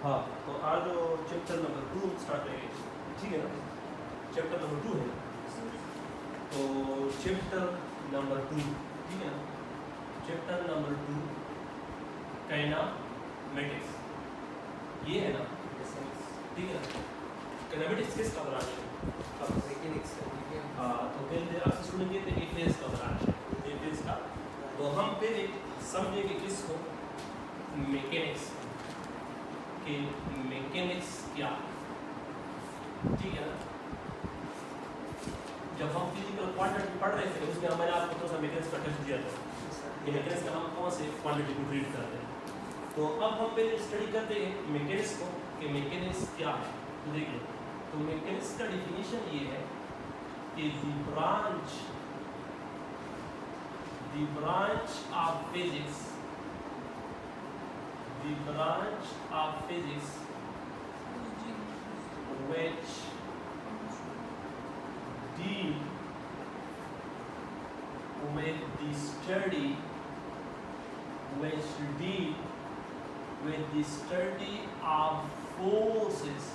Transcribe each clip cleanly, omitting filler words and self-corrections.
ہاں تو آج چیپٹر نمبر 2 اسٹارٹ کریں گے، ٹھیک ہے نا؟ چیپٹر نمبر 2 ہے، تو چیپٹر نمبر 2 ٹھیک ہے نا؟ چیپٹر نمبر 2 کائنامیٹکس، یہ ہے نا؟ ٹھیک ہے نا؟ کائنامیٹکس کس کا برانچ ہے؟ ہاں تو پہلے آپ سے سنیں گے تو اے فیز کا برانچ ہے، اے فیز کا. تو ہم پہلے سمجھیں گے کس کو؟ میکینکس، کہ میکینکس کیا ہے، ٹھیک ہے نا؟ جب ہم فزیکل کوانٹٹی پڑھ رہے تھے اس میں میں نے آپ کو تھوڑا سا میکینکس کا ٹیسٹ دیا تھا کہ میکینکس کا ہم کون سے کوانٹٹی کو ٹریٹ کرتے ہیں. تو اب ہم پہلے اسٹڈی کرتے ہیں میکینکس کو کہ میکینکس کیا ہے. تو دیکھیں، تو میکینکس کا ڈیفینیشن یہ ہے کہ the branch of physics which deal with the study of forces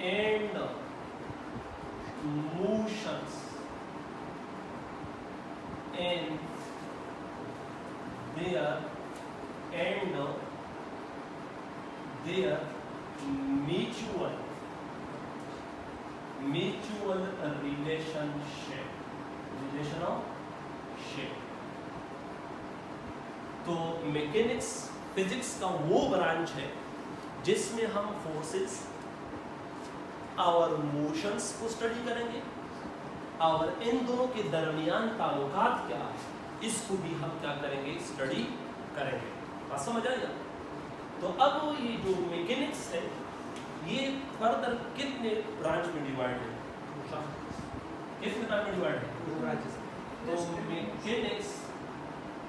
and motions in their mutual relationship. تو میکینکس فزکس کا وہ برانچ ہے جس میں ہم فورسز اور موشنز کو اسٹڈی کریں گے اور ان دونوں کے درمیان تعلقات کیا ہے اس کو بھی ہم کیا کریں گے؟ اسٹڈی کریں گے. بات سمجھ آئی نا؟ تو اب یہ جو میکینکس ہے یہ فردر کتنے برانچ میں ڈیوائڈ ہے؟ کتنے برانچ میں ڈیوائڈ ہے؟ تو میکینکس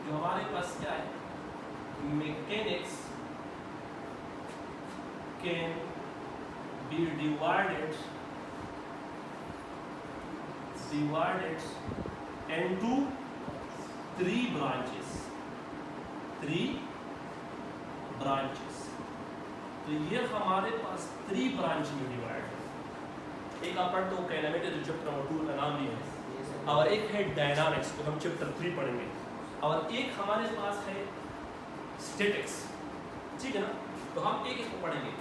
جو ہمارے پاس کیا ہے؟ Mechanics can be divided into 3 branches. تو یہ ہمارے پاس 3 برانچ میں ڈیوائڈ ہے. ایک آپ پڑھتے ہو کائنامیٹکس جو چیپٹر نمبر 2 کا نام لیا ہے، اور ایک ہے ڈائنامکس کو ہم چیپٹر 3 پڑھیں گے، اور ایک ہمارے پاس ہے اسٹیٹکس. ٹھیک ہے نا؟ تو ہم ایک کو پڑھیں گے.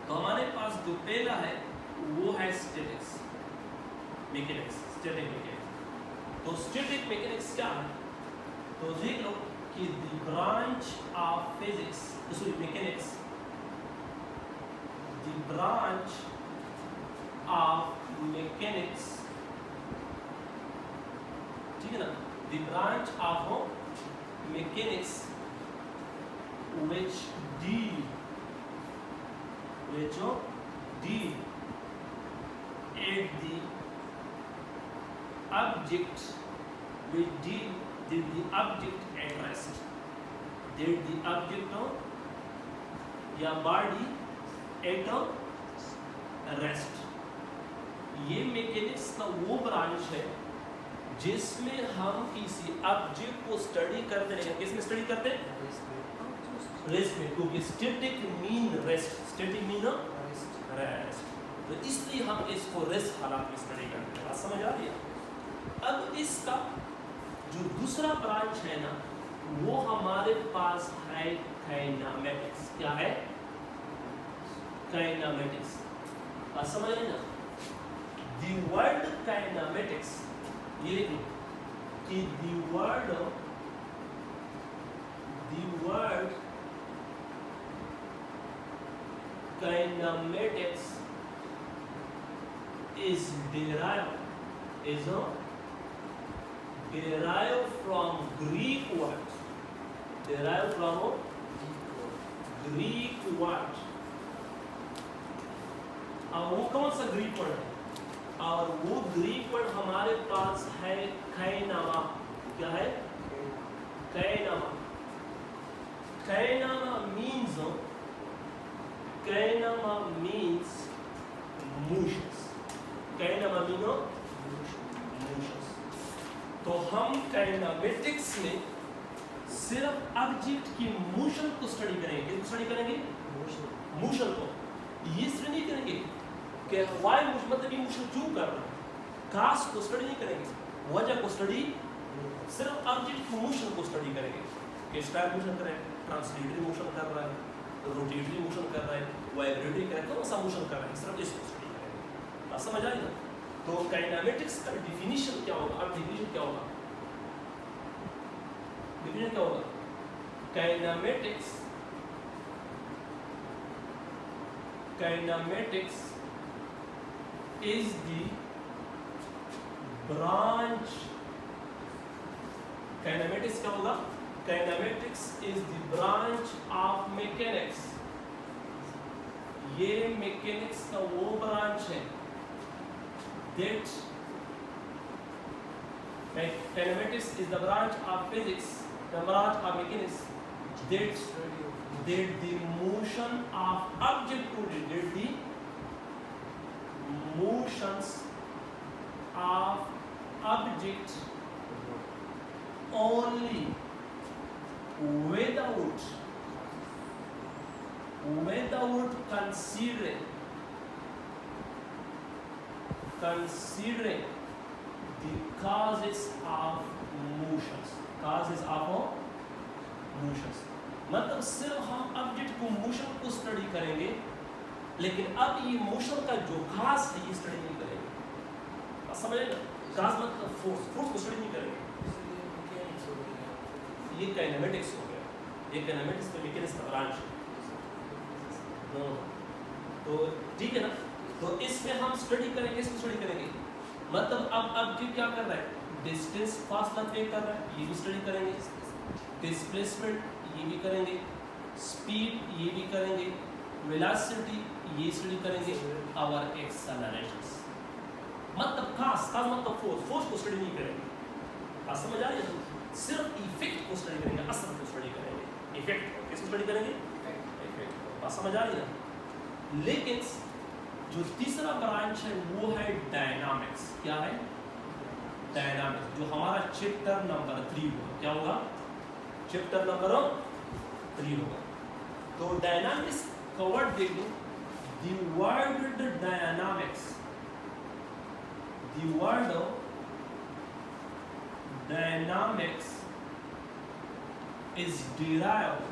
تو ہمارے پاس جو پہلا ہے وہ ہے اسٹیٹک میکینکس. تو اسٹیٹک میکینکس کیا ہے؟ تو دیکھ لو کہ the branch of physics mechanics, the branch of mechanics, ٹھیک ہے نا؟ The branch of mechanics which deal at the object at rest. Did the object یا body at rest. یہ میکینکس کا وہ برانچ ہے جس میں ہم کسی آبجیکٹ کو اسٹڈی کرتے ہیں. کس میں اسٹڈی کرتے ہیں؟ ریسٹ میں، کیونکہ اسٹیٹک مین ریسٹ. تو اس لیے ہم اس کو ریسٹ حالات میں اسٹڈی کرتے ہیں. بات سمجھ آ رہی ہے؟ اب اس کا جو دوسرا برانچ ہے نا وہ ہمارے پاس ہے کائنامیٹکس. کیا ہے؟ کائنامیٹکس. بات سمجھ آئی نا؟ دی ورڈ کائنامیٹکس، یہ لکھیں کہ دی word kinematics is derived from Greek word. اور وہ کون سا گریک ورڈ ہے؟ اور وہ گریک ورڈ ہمارے پاس ہے کائناما. کیا ہے؟ کائناما. کائناما means motions. تو ہم کائنامیٹکس میں सिर्फ ऑब्जेक्ट की मोशन को स्टडी करेंगे। किसको स्टडी करेंगे? मोशन को। ये स्टडी नहीं करेंगे कि वाई मोशन, मतलब ये मोशन क्यों कर रहा है, काज को स्टडी नहीं करेंगे, वजह को स्टडी, सिर्फ ऑब्जेक्ट की मोशन को स्टडी करेंगे कि स्क्वायर मोशन कर रहा है, ट्रांसलेटरी मोशन कर रहा है, रोटेटरी मोशन कर रहा है, वाइब्रेटरी कर रहा है, कौन सा मोशन कर रहा है, सिर्फ इसको स्टडी करेंगे। बात समझ आई ना? तो काइनेमेटिक्स का डिफिनीशन क्या होगा? अब डिफिनीशन क्या होगा? डिफिनीशन क्या होगा? Kinematics is the branch, kinematics क्या होगा? Kinematics is the branch of mechanics, ये mechanics का वो branch है that kinematics is the branch of physics, the branch of mechanics that the motion of object to that the motions of object only without considering the causes of motions, मतलब सिर्फ हम object को motion को study करेंगे, लेकिन अब ये motion का जो खास है ये स्टडी नहीं करेंगे। समझेगा? खास मतलब फोर्स को स्टडी नहीं करेंगे। ये काइनेमेटिक्स हो गया, ये काइनेमेटिक्स में मैकेनिक्स का ब्रांच है। तो ठीक है ना? तो इसमें हम स्टडी करेंगे, इसको स्टडी करेंगे, मतलब अब ऑब्जेक्ट क्या कर रहा है, डिस्टेंस फासला तय कर रहा है, ये भी स्टडी करेंगे, डिस्प्लेसमेंट ये भी करेंगे, स्पीड ये भी करेंगे, वेलोसिटी ये स्टडी करेंगे, और एक्सेलरेशंस, मतलब खास मतलब फोर्स को स्टडी नहीं करेंगे। बात समझ आ रही है? सिर्फ इफेक्ट को स्टडी करेंगे, असर को स्टडी करेंगे। इफेक्ट को किसको स्टडी करेंगे? इफेक्ट। बात समझ आ रही है? लेकिन जो तीसरा ब्रांच है वो है डायनामिक्स। क्या है? डायनामिक्स, जो हमारा चैप्टर नंबर 3 होगा। क्या होगा? चैप्टर नंबर 3 होगा। तो डायनामिक्स कवर्ड देखो, the word dynamics, the word dynamics is derived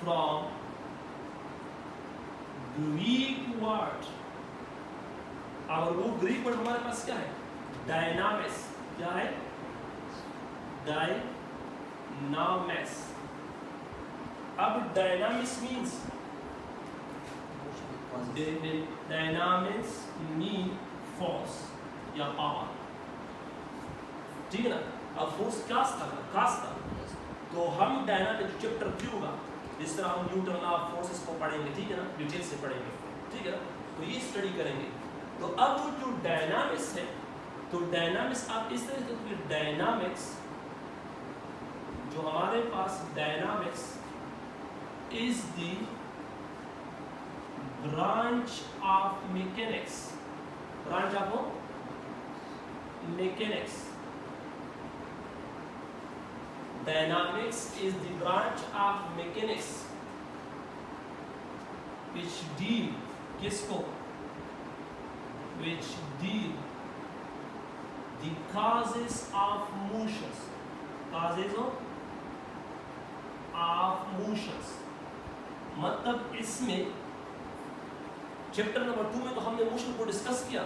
from Greek word, और वो ग्रीक वर्ड हमारे पास क्या है? डायनामिक्स। क्या है? डायनामिक्स। अब dynamics means, dynamics mean force या पावर, ठीक है ना? अब फोर्स कास्ट था, तो हम डायनामिक्स चैप्टर 3 होगा, जिस तरह हम न्यूटन लॉ ऑफ फोर्सेस को पढ़ेंगे, ठीक है ना, डिटेल से पढ़ेंगे, ठीक है ना? तो ये स्टडी करेंगे। तो अब जो डायनामिक्स है, तो डायनामिक्स आप इस तरह से, डायनामिक्स जो हमारे पास, dynamics is the branch of mechanics, branch of mechanics, dynamics is the branch of mechanics which deal, किसको? which deal the causes of motions, मतलब इसमें चैप्टर नंबर 2 में तो हमने मोशन को डिस्कस किया।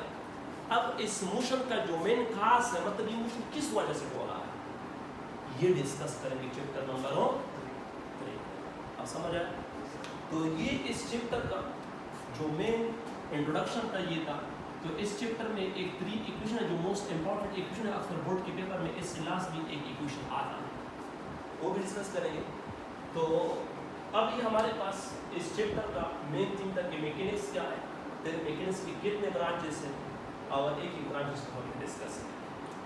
अब इस मोशन का जो मेन खास है, मतलब ये मोशन किस वजह से हो रहा है, ये डिस्कस करेंगे चैप्टर नंबर 3। अब समझ आया? तो ये इस चैप्टर का जो मेन इंट्रोडक्शन था ये था। तो इस चैप्टर में एक 3 इक्वेशन है जो मोस्ट इंपॉर्टेंट इक्वेशन है, अक्सर बोर्ड के पेपर में इससे लास्ट भी एक इक्वेशन आता है, वो भी डिस्कस करेंगे। तो अब ये हमारे पास इस चैप्टर का मेन थीम था कि मैकेनिक्स क्या है, फिर मैकेनिक्स के कितने ब्रांचेस हैं, और एक ब्रांचेस को हम डिस्कस करें।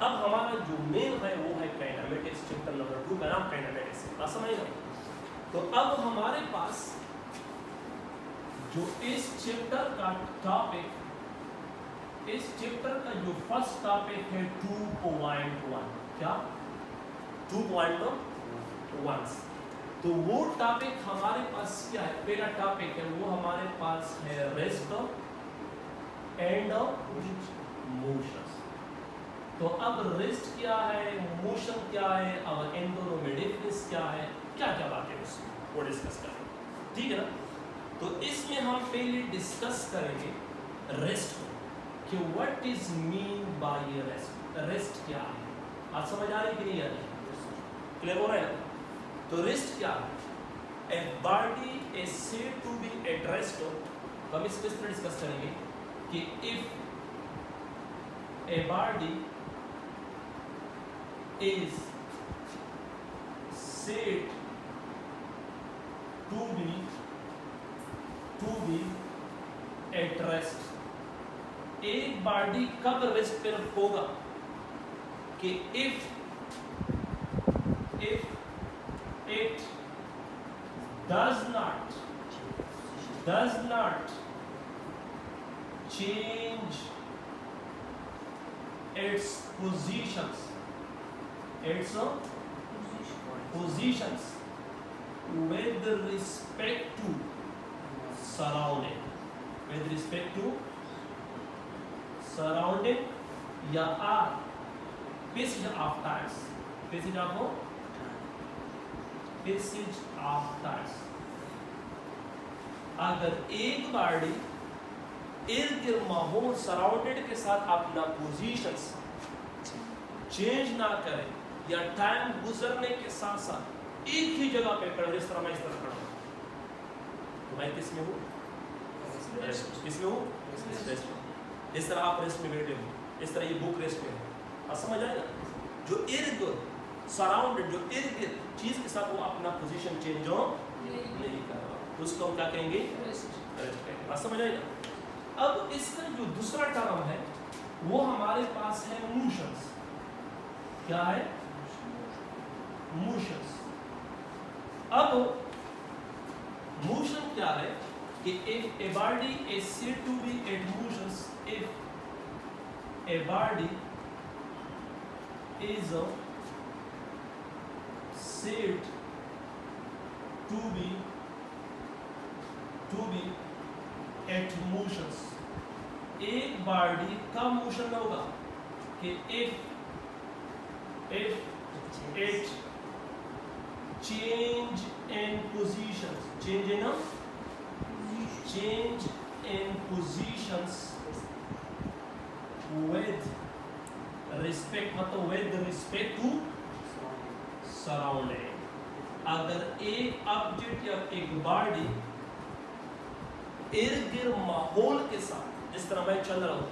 अब हमारा जो मेन है वो है काइनेमेटिक्स, चैप्टर नंबर 2 का नाम काइनेमेटिक्स है। समझ गए? तो अब हमारे पास जो इस चैप्टर का टॉपिक इस चैप्टर का जो फर्स्ट टॉपिक है 2.1, क्या 2.1, तो वो टॉपिक हमारे पास क्या है? पहला टॉपिक है वो हमारे पास है रेस्ट एंड मोशंस। तो अब रेस्ट क्या है, मोशन क्या है, अब इन दोनों में डिफरेंस क्या है, क्या क्या बातें उसमें वो डिस्कस करेंगे, ठीक है ना। तो इसमें हम पहले डिस्कस करेंगे रेस्ट कि what is mean by rest, rest क्या है। आज समझ आ रही कि नहीं आ रही, क्लियर हो रहा है? तो रेस्ट क्या है? A body is said to be at rest. तो हम इसको डिस्कस करेंगे कि if a body is said to be at rest। एक बॉडी कब रेस्ट पर होगा कि if it does not change its positions with respect to surrounding या passage of times। अगर एक बॉडी इर्द गिर्द माहौल सराउंडेड के साथ अपना पोजीशंस चेंज ना करे या टाइम गुजरने के साथ साथ एक ही जगह पे खड़ा, जिस तरह मैं इस तरह खड़ा हूं, तो मैं किस में हूं? किस में हूं? रेस्ट में। इस तरह आप रेस्ट में बैठे हो, इस तरह ये बुक रेस्ट में है। आप समझ आएगा? जो इर्द सराउंडेड, जो इर्द गिर्द चीज के साथ वो अपना पोजीशन चेंज नहीं कर रहा, तो उसको हम क्या कहेंगे? रेस्ट कहेंगे। आप समझ आएगा? अब इसका जो दूसरा टर्म है वो हमारे पास है मोशंस। क्या है? मोशंस। अब मोशन क्या है कि if a body is said to be at motions, if a body is said to be at motions, एक बॉडी कब मोशन में होगा कि if it change in positions with respect to surrounding। अगर एक ऑब्जेक्ट या एक बॉडी इर्द गिर्द माहौल के साथ, जिस तरह मैं चल रहा हूं,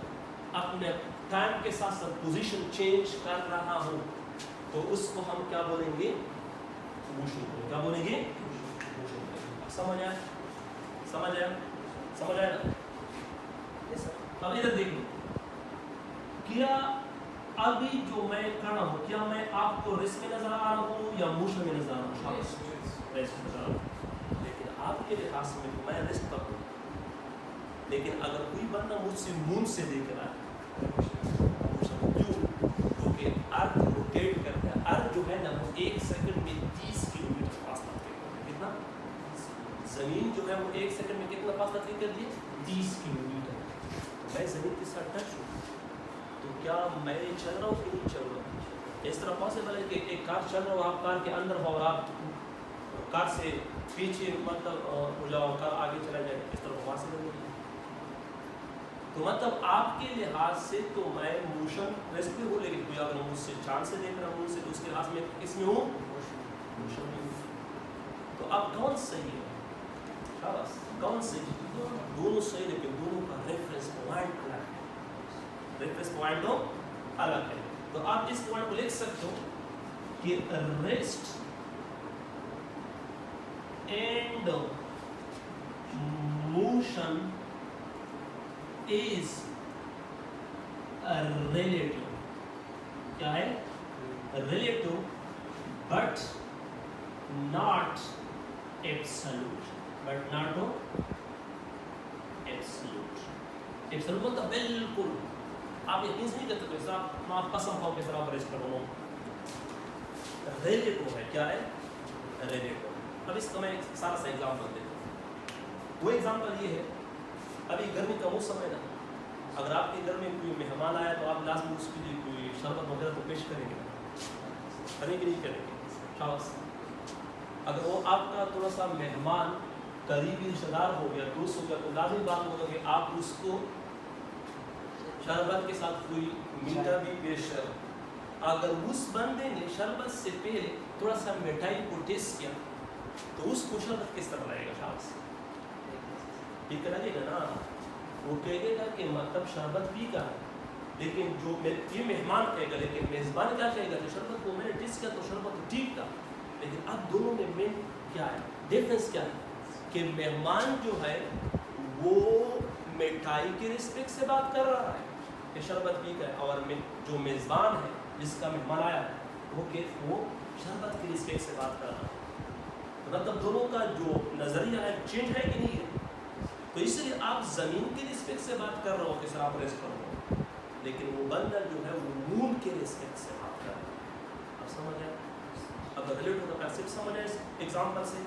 अपने टाइम के साथ साथ पोजीशन चेंज कर रहा हूं, तो उसको हम क्या बोलेंगे? मोशन। क्या बोलेंगे? मोशन। समझ आया? अब इधर देख लो, क्या अभी जो मैं खड़ा हूं, क्या मैं आपको रेस्ट में नजर आ रहा हूं या मोशन में नजर आ रहा हूं? रेस्ट में नजर आ रहा हूं, लेकिन आपके लिहाज में मैं रेस्ट पर हूं। लेकिन अगर कोई बंदा मुझसे मून से देख रहा है, क्यों? क्योंकि अर्थ रोटेट करता है। अर्थ जो है ना वो 1 सेकंड में 30 किलोमीटर फासला तय करता है। कितना? जमीन जो है वो 1 सेकंड में कितना फासला तय कर दिया? 30 किलोमीटर। तो मैं जमीन के साथ टच हूँ, तो क्या मैं चल रहा हूँ कि नहीं चल रहा हूँ? इस तरह पॉसिबल है कि एक कार चल रहा हो, आप कार के अंदर हो और आप कार से पीछे मतलब हो जाओ, कार आगे चला जाए, इस तरह पॉसिबल नहीं है। तो मतलब आपके लिहाज से तो मैं मोशन रेस्ट में हूँ, लेकिन कोई अगर मुझसे चांद से देख रहा हूँ उनसे, तो उसके लिहाज में किसमें हूँ? मोशन में हूँ। तो अब कौन सही है? शाबाश, कौन सही? दोनों सही, लेकिन दोनों का रेफरेंस पॉइंट अलग है। रेफरेंस पॉइंट तो अलग है। तो आप इस पॉइंट को लिख सकते हो कि rest and motion is a relative। क्या है? Relative but not absolute। absolute मतलब बिल्कुल आप यकीन नहीं करते तो सर मैं आप कसम खाऊं कि सर आप अरेस्ट कर रहा हूँ। रिलेटिव है, क्या है? रिलेटिव। अब इसका मैं एक सारा सा एग्जाम्पल देता हूँ। वो एग्जाम्पल ये है, अभी गर्मी का मौसम है ना, अगर आपके घर में कोई मेहमान आया तो आप लाजमी उसके लिए कोई शरबत वगैरह तो पेश करेंगे नहीं करेंगे? शाबाश। अगर वो आपका थोड़ा सा मेहमान करीबी रिश्तेदार हो गया, दोस्त हो गया, तो लाजमी बात होगा कि आप उसको शरबत के साथ कोई मीठा भी पेश करो। अगर उस बंदे ने शरबत से पहले थोड़ा सा मिठाई को टेस्ट किया तो उसको शरबत किस तरह लगेगा? शाबाश, ठीक लगेगा ना? वो कहेगा कि मतलब शरबत पी का है, लेकिन जो ये मेहमान कहेगा, लेकिन मेज़बान क्या कहेगा? जो शरबत को मैंने टेस्ट किया तो शरबत तो ठीक था, लेकिन अब दोनों में मेन क्या है, डिफरेंस क्या है कि मेहमान जो है वो मिठाई के रिस्पेक्ट से बात कर रहा है कि शरबत पी का है, और जो मेज़बान है जिसका मेहमान आया है वो शरबत के रिस्पेक्ट से बात कर रहा है। तो मतलब दोनों का जो नज़रिया है चेंज है कि नहीं है? तो इसलिए आप ज़मीन के रिस्पेक्ट से बात कर रहे हो कि सर आप रेस्ट करो, लेकिन वो बंदा जो है वो मून के रिस्पेक्ट से बात कर रहा है। आप समझ आए? अब रिलेट होगा कंसेप्ट समझ आए? एग्जाम्पल से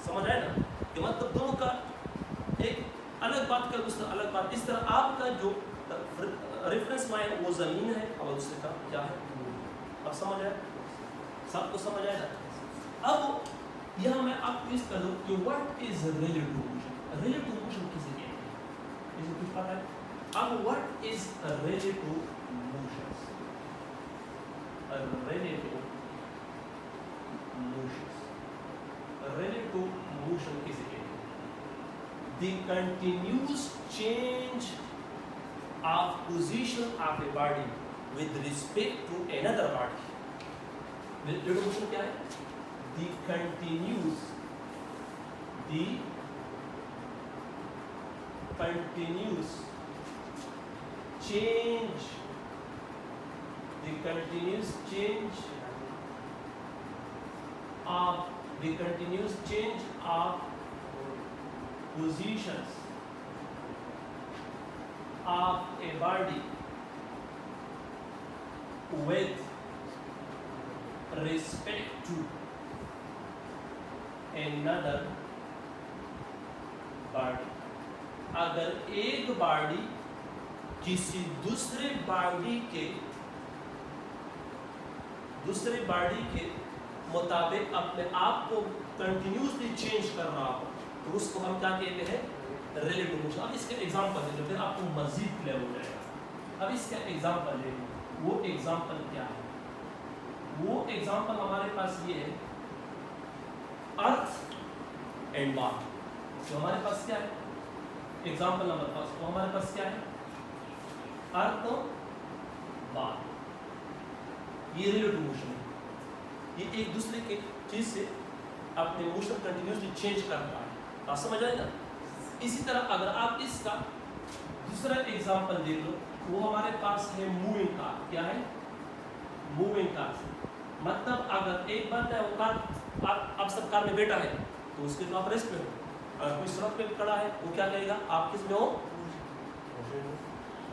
समझ आए ना कि मतलब दोनों का एक अलग बात कर, दूसरा अलग बात। इस तरह आपका जो रेफरेंस माइंड वो ज़मीन है और दूसरे का क्या है? मून। अब समझ आए? सबको समझ आएगा? अब यहाँ मैं आपको इस करूँ कि what is relative motion. Relative motion किसे कहते हैं? किसी कुछ पता है? अब what is relative motion? Relative motion किसे कहते हैं? The continuous change of position of a body with respect to another body. Relative motion क्या है? The continuous change of positions of a body with respect to another body. अगर एक body किसी दूसरे body के मुताबिक अपने आप को कंटिन्यूसली चेंज कर रहा हो तो उसको हम क्या कहते हैं? Relative motion. अब इसके एग्जांपल ले लो, फिर आपको मजीद क्लियर हो जाएगा। अब इसका एग्जांपल ले लो। वो एग्जांपल क्या है? वो एग्जांपल हमारे पास ये है, अर्थ एंड बार। तो हमारे पास क्या है? एग्जांपल नंबर फर्स्ट, तो हमारे पास क्या है? अर्थ बार। ये रिलेटिव मोशन है। ये एक दूसरे के चीज से अपने मोशन कंटिन्यूसली चेंज कर रहा है। आप समझ आएगा? इसी तरह अगर आप इसका दूसरा एग्जांपल देख लो, वो हमारे पास है मूविंग कार। क्या है? Moving car. मतलब अगर एक बंदा है वो कार, आप सब कार में बैठा है तो उसके तो आप रेस्ट में हो। अगर कोई सड़क पे खड़ा है वो क्या कहेगा? आप किस में हो?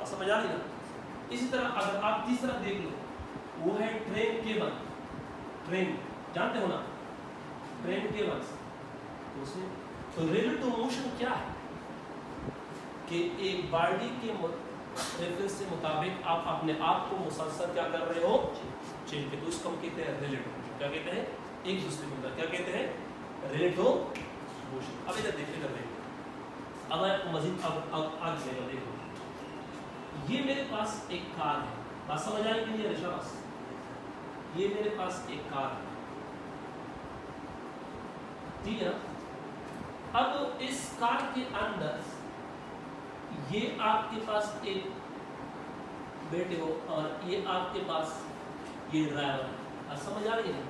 आप समझ आ रही ना? इसी तरह अगर आप तीसरा देख लो, वो है ट्रेन केबल। ट्रेन जानते हो ना? Train cables. तो रिलेटिव मोशन क्या है कि एक बॉडी के रेफरेंस से मुताबिक आप अपने आप को मुसलसल क्या कर रहे हो? चेंज करते। उसको हम कहते हैं रिलेटिव मोशन। क्या कहते हैं? एक दूसरे के अंदर क्या कहते हैं? Relative motion. अब इधर देखिए, अब मैं मजीद अब आगे देखो, ये मेरे पास एक कार है। बात समझ आई कि नहीं? शाबाश। ये मेरे पास एक कार है, ठीक है ना? अब इस कार के अंदर ये आपके पास एक बैठे हो और ये आपके पास ये ड्राइवर है। आप समझ आ रही है?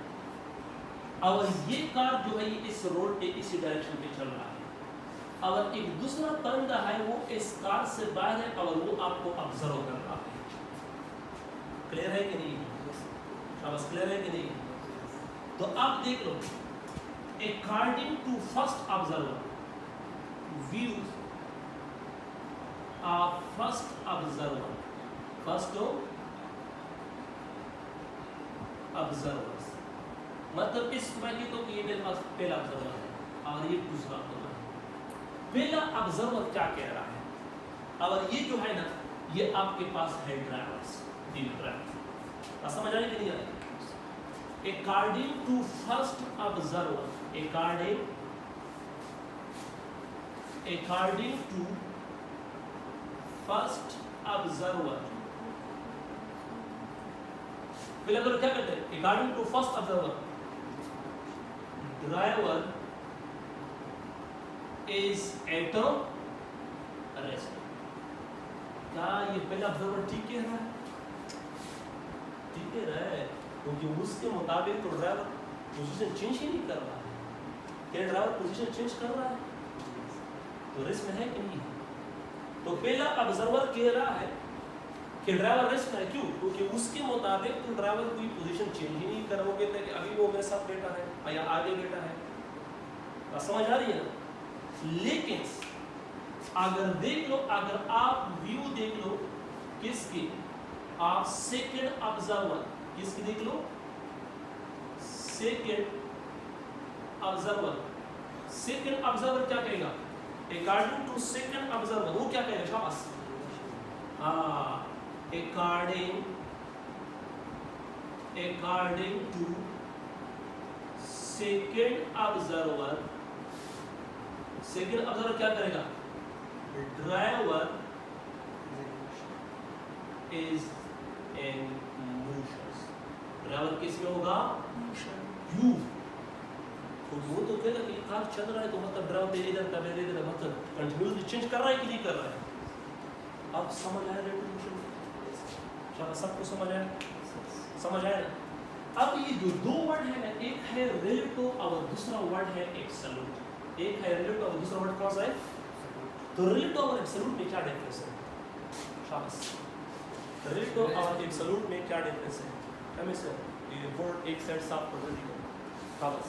और ये कार जो है ये इस रोड पे इसी डायरेक्शन पे चल रहा है, और एक दूसरा बंदा है वो इस कार से बाहर है और वो आपको ऑब्जर्व कर रहा है। क्लियर है कि नहीं? शाबाश, क्लियर है कि नहीं? तो आप देख लो, according to first observer, views of first observer first observers, मतलब इस मैं की तो ये मेरे पास पहला ऑब्जर्वर है और ये दूसरा ऑब्जर्वर है। पहला ऑब्जर्वर क्या कह रहा है, और ये जो है ना ये आपके पास है ड्राइवर्स, तीन ड्राइवर्स, समझ आए कि नहीं आए? According to first observer, according to first observer, पहले तो क्या कहते हैं? According to first observer, driver is at rest. क्या ये पहला ऑब्जर्वर ठीक कह रहा है? ठीक कह रहा है, क्योंकि उसके मुताबिक तो ड्राइवर पोजीशन चेंज ही नहीं कर रहा है। क्या ड्राइवर पोजीशन चेंज कर रहा है? तो रेस्ट में है कि नहीं? तो पहला ऑब्जर्वर कह रहा है कि ड्राइवर रेस्ट में है। क्यों? क्योंकि उसके मुताबिक तो ड्राइवर कोई पोजीशन चेंज ही नहीं करोगे तो कि अभी वो मेरे साथ बैठा है या आगे बैठा है। तो समझ आ रही है ना? लेकिन अगर देख लो, अगर आप व्यू देख लो किसकी, आप सेकंड ऑब्जर्वर किसकी देख लो, सेकंड ऑब्जर्वर। सेकंड ऑब्जर्वर क्या कहेगा? अकॉर्डिंग टू सेकंड ऑब्जर्वर वो क्या कहेगा? शाबाश, according to second observer, second observer क्या करेगा? Driver is in motion. Driver किस में होगा? यू। तो वो तो कहेगा कि कार चल रहा है तो मतलब ड्राइवर इधर का इधर, मतलब कंटिन्यूसली चेंज कर रहा है कि नहीं कर रहा है? अब समझ आया रेवोल्यूशन? चलो सबको समझ आया? समझ आया ना? अब ये जो दो वर्ड है ना, एक है रिलेटिव और दूसरा वर्ड है एब्सोल्यूट। एक है रिलेटिव और दूसरा वर्ड कौन सा है? तो रिलेटिव और एब्सोल्यूट में क्या डिफरेंस है? शाबाश, रिलेटिव और एब्सोल्यूट में क्या डिफरेंस है? हमें से ये बोर्ड एक साइड साफ कर दीजिए। शाबाश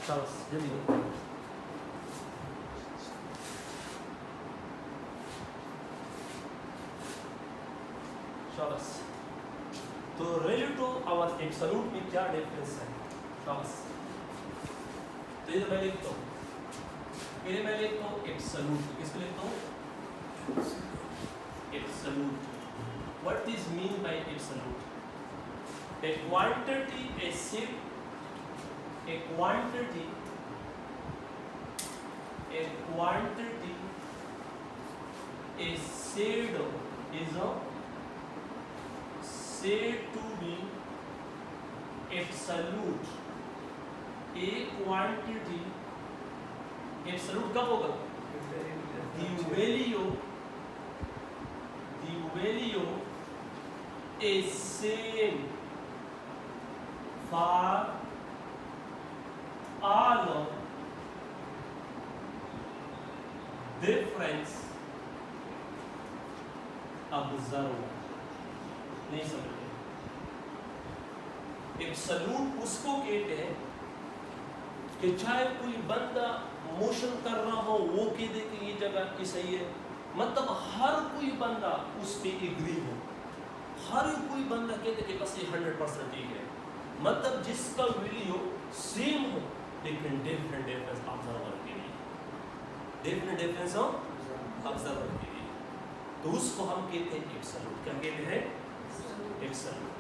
शाबाश, जल्दी शाबाश। तो रिलेटिव और एब्सोल्यूट में क्या डिफरेंस है? शाबाश। तो ये मैं लिखता हूँ, पहले मैं लिखता हूँ एब्सोल्यूट। किसको लिखता हूँ? Absolute. What is mean by absolute? A quantity, a shape, a quantity is said to be absolute. A quantity absolute कब होगा? The value is same for all difference observer। नहीं समझे? एब्सोल्यूट उसको कहते हैं कि चाहे कोई बंदा मोशन कर रहा हो वो कह दे कि ये जगह की सही है, मतलब हर कोई बंदा उस पे एग्री हो, हर कोई बंदा कहते कि बस ये 100% ठीक है, मतलब जिसका वैल्यू सेम हो लेकिन डिफरेंस ऑब्जर्वर के लिए, डिफरेंस ऑब्जर्वर के लिए, तो उसको हम कहते हैं एब्सोल्यूट। क्या कहते हैं? एब्सोल्यूट।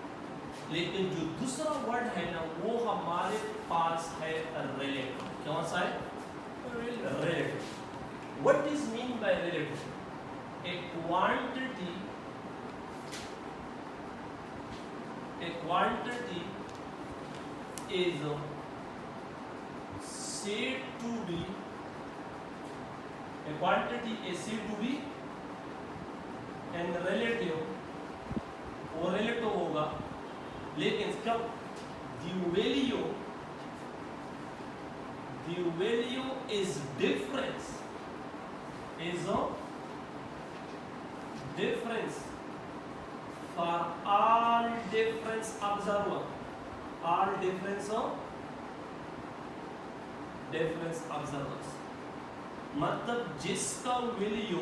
लेकिन जो दूसरा वर्ड है ना वो हमारे पास है रिलेटिव। कौन सा है? Relative. What is mean by relative? A quantity is said to be and relative, वो relative होगा, लेकिन कब? the value is difference for all difference observer, all difference observers, मतलब जिसका वैल्यू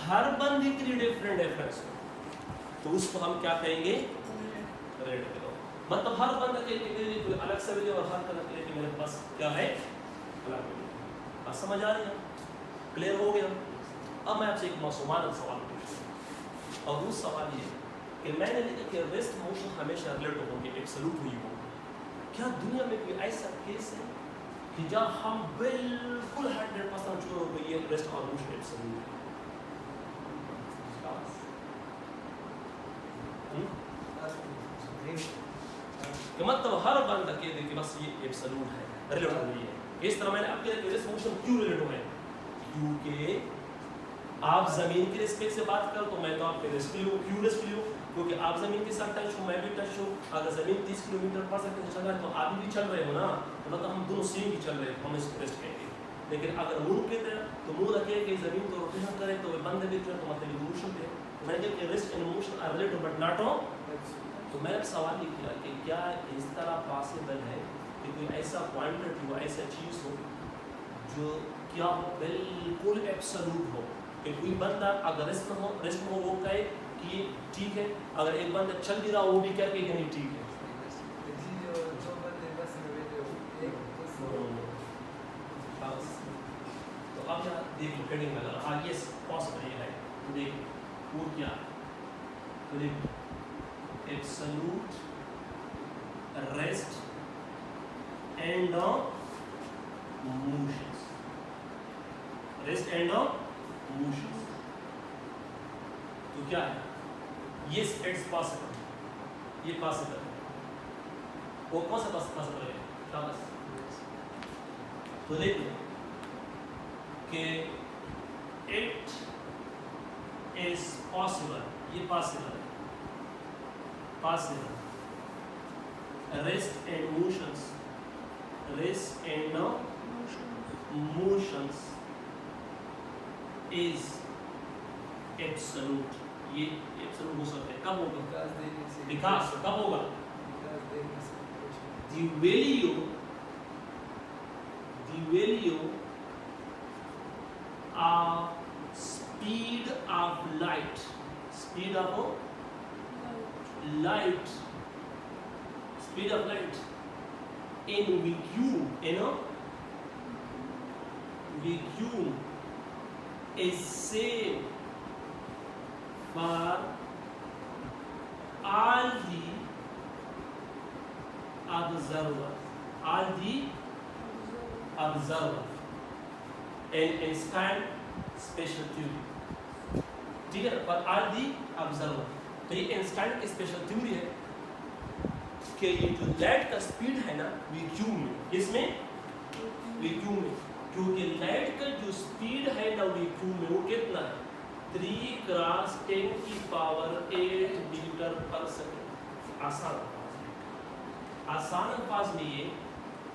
हर बंदे के लिए डिफरेंट डिफरेंस हो, तो उसको हम क्या कहेंगे, रिलेटिव। मतलब हर बंदे के लिए कोई अलग से वैल्यू और हर तरह के लिए मेरे पास क्या है, अलग वैल्यू। बात समझ आ रही है, क्लियर हो गया? अब मैं आपसे एक मौसूमाना सवाल पूछूं, और वो सवाल ये कि मैंने लिखा कि रेस्ट मोशन हमेशा रिलेटिव होंगे, एब्सोल्यूट नहीं होगा। क्या दुनिया में कोई ऐसा केस है कि जहाँ हम बिल्कुल 100% श्योर हो गए ये रेस्ट और मोशन एब्सोल्यूट है? कि मतलब हर बंदा कह दे कि बस ये एब्सोल्यूट है, रिलेटिव नहीं है। इस तरह मैंने आपके लिए रेस्ट मोशन क्यों रिलेटिव है, क्योंकि आप जमीन के रिस्पेक्ट से बात करो तो मैं तो आपके रिस्क लूँ, क्यों रिस्क लूँ, क्योंकि आप जमीन के साथ टच हो, मैं भी टच हूँ। अगर जमीन 30 किलोमीटर पर सेकंड चल रहा है तो आप भी चल रहे हो ना, तो मतलब हम दोनों सेम ही चल रहे हैं, हम इसको रेस्ट कहेंगे। लेकिन अगर मून कहते हैं तो मून रखे कि जमीन तो रोटेशन करे तो बंदे भी तो मतलब इवोल्यूशन पे। मैंने कहा rest and motion are related but not on. तो मैंने सवाल ये किया कि क्या इस तरह पॉसिबल है कि कोई ऐसा क्वांटिटी हो, ऐसा चीज़ हो जो क्या हो बिल्कुल एब्सोल्यूट हो, कि कोई बंदा अगर रेस्ट में हो वो कहे कि ठीक है, अगर एक बंदा चल भी रहा वो भी कहे कि नहीं ठीक है। तो अब यहाँ देख लो हेडिंग लगा, हाँ ये पॉसिबल है, देखो वो क्या, तो देखो absolute rest and motions, rest and motions, तो क्या है, yes it's possible, ये पॉसिबल है। वो कौन सा पॉसिबल है, शाबाश। तो देखो कि it is possible, ये पॉसिबल है, possible rest and motions, rest and motions is absolute, ये एब्सोल्यूट हो सकता है। कब होगा, विकास कब होगा, the value of speed of light, speed of light, speed of light in vacuum, vacuum is same for all the observer, all the observer in Einstein special theory, ठीक है, पर all the observer। तो ये Einstein की special theory है कि ये जो लाइट का स्पीड है ना वैक्यूम में, किसमें, वैक्यूम में, क्योंकि लाइट का जो स्पीड है ना वैक्यूम में वो कितना है, 3 × 10⁸ मीटर पर सेकंड। आसान अल्फाज में ये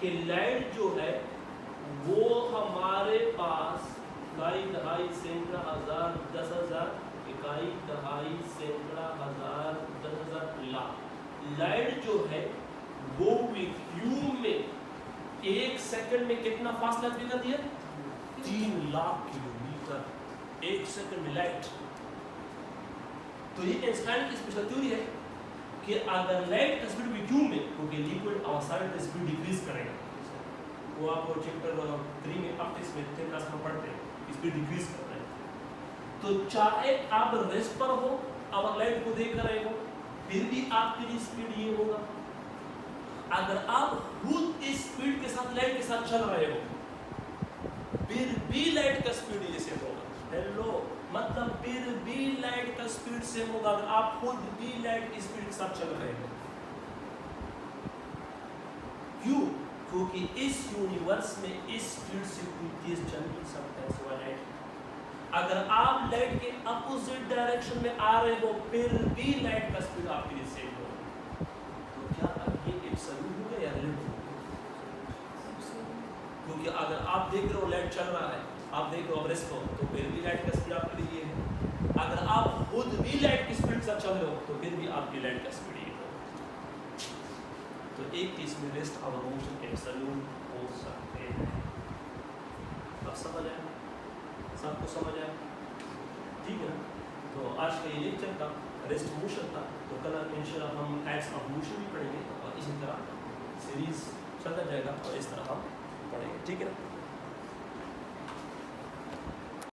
कि लाइट जो है वो हमारे पास इकाई दहाई सैकड़ा हज़ार 10,000 इकाई दहाई सैकड़ा हज़ार 10,000 लाख लाइट जो है वो वैक्यूम में 1 सेकंड में कितना फासला तय कर दिया, 3 लाख किलोमीटर 1 सेकंड में लाइट। तो ये आइंस्टाइन की स्पेशल थ्योरी है कि अगर लाइट का स्पीड वैक्यूम में, क्योंकि लिक्विड और सॉलिड का स्पीड डिक्रीज करेगा, वो आप चैप्टर 3 में ऑप्टिक्स में 10 क्लास में पढ़ते हैं, स्पीड डिक्रीज करता है। तो चाहे आप रेस्ट पर हो और लाइट को देख रहे हो फिर भी आपके लिए स्पीड ये होगा। अगर आप खुद इस स्पीड के साथ लाइट के साथ चल रहे हो फिर भी लाइट का स्पीड ये सेम होगा। हेलो, मतलब फिर भी लाइट का स्पीड सेम होगा अगर आप खुद भी लाइट की स्पीड के साथ चल रहे हो। क्यों? क्योंकि इस यूनिवर्स में इस स्पीड से कोई तेज चल नहीं सकता है सिवाय लाइट। अगर आप लाइट के अपोजिट डायरेक्शन में आ रहे हो फिर भी लाइट का स्पीड आपके लिए सेम होगा। तो क्या अब ये एब्सोल्यूट होगा या रिलेटिव होगा? क्योंकि अगर आप देख रहे हो लाइट चल रहा है, आप देख रहे हो रेस्ट हो, तो फिर भी लाइट का स्पीड आपके लिए है। अगर आप खुद भी लाइट की स्पीड से चल रहे हो तो फिर भी आपकी लाइट का स्पीड ये होगा। तो एक केस में रेस्ट और मोशन एब्सोल्यूट हो सकते हैं। अब समझ आया? सबको समझ आया? ٹھیک ہے نا. تو آج کا یہ لیکچر تھا ریسٹ موشن تھا. تو کل انشاءاللہ ہم ایکٹس آف موشن بھی پڑھیں گے اور اسی طرح سیریز چلتا جائے گا اور اس طرح ہم پڑھیں گے. ٹھیک ہے نا.